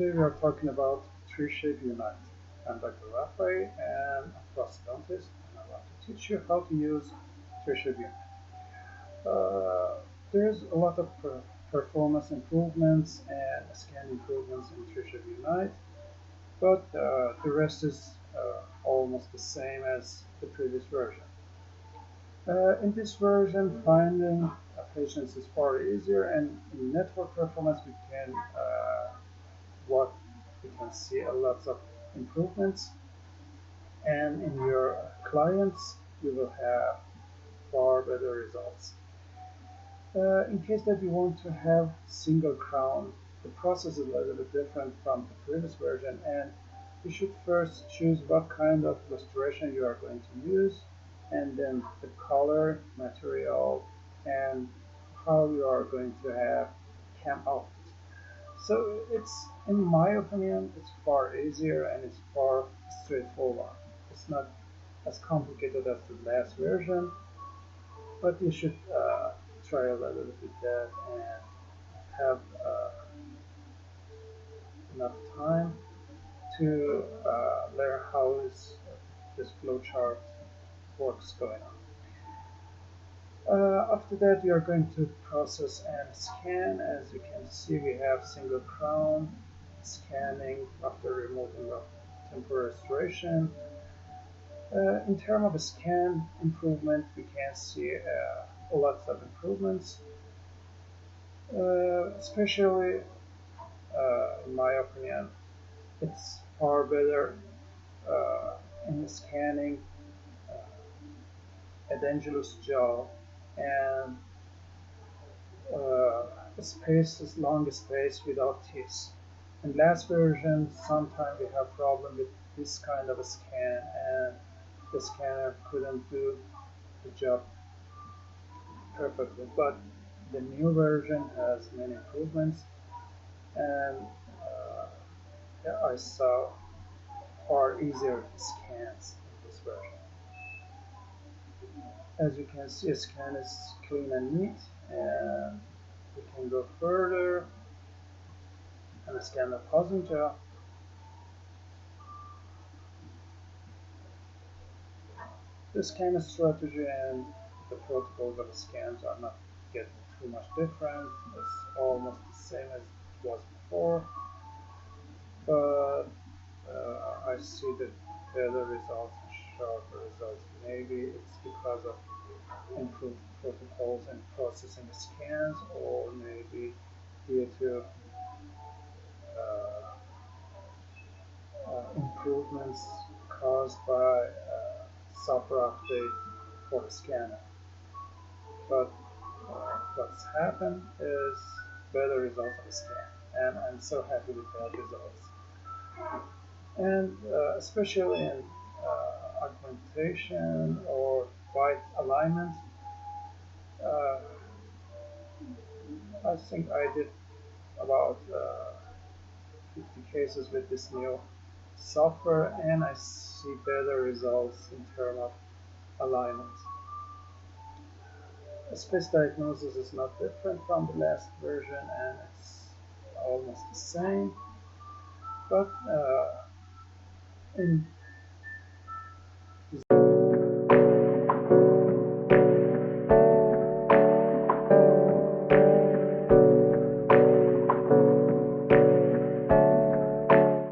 Today we are talking about 3shape Unite. I'm Dr. Rafael and a prosthodontist, and I want to teach you how to use 3shape Unite. There's a lot of performance improvements and scan improvements in 3shape Unite, but the rest is almost the same as the previous version. In this version, finding patients is far easier, and in network performance what we can see a lot of improvements, and in your clients you will have far better results. In case that you want to have single crown, the process is a little bit different from the previous version, and you should first choose what kind of restoration you are going to use, and then the color, material, and how you are going to have cam out. So it's, in my opinion, it's far easier and it's far straightforward. It's not as complicated as the last version, but you should try a little bit with that and have enough time to learn how this flowchart works going on. After that, you are going to process and scan. As you can see, we have single crown scanning after removing the temporary restoration. In terms of scan improvement, we can see lots of improvements, especially in my opinion, it's far better in scanning edentulous jaw and long space without teeth. In last version, sometimes we have problem with this kind of a scan, and the scanner couldn't do the job perfectly. But the new version has many improvements, and I saw far easier scans in this version. As you can see, a scan is clean and neat, and we can go further and scan the opposing jaw. The scan strategy and the protocols of the scans are not getting too much different. It's almost the same as it was before, but I see the better results and sharper results. Maybe it's because of improved protocols and processing the scans, or maybe due to improvements caused by software update for the scanner. But what's happened is better results of the scan, and I'm so happy with that results. And especially in augmentation or bite alignment, I think I did about 50 cases with this new software, and I see better results in terms of alignment. Space diagnosis is not different from the last version, and it's almost the same, but in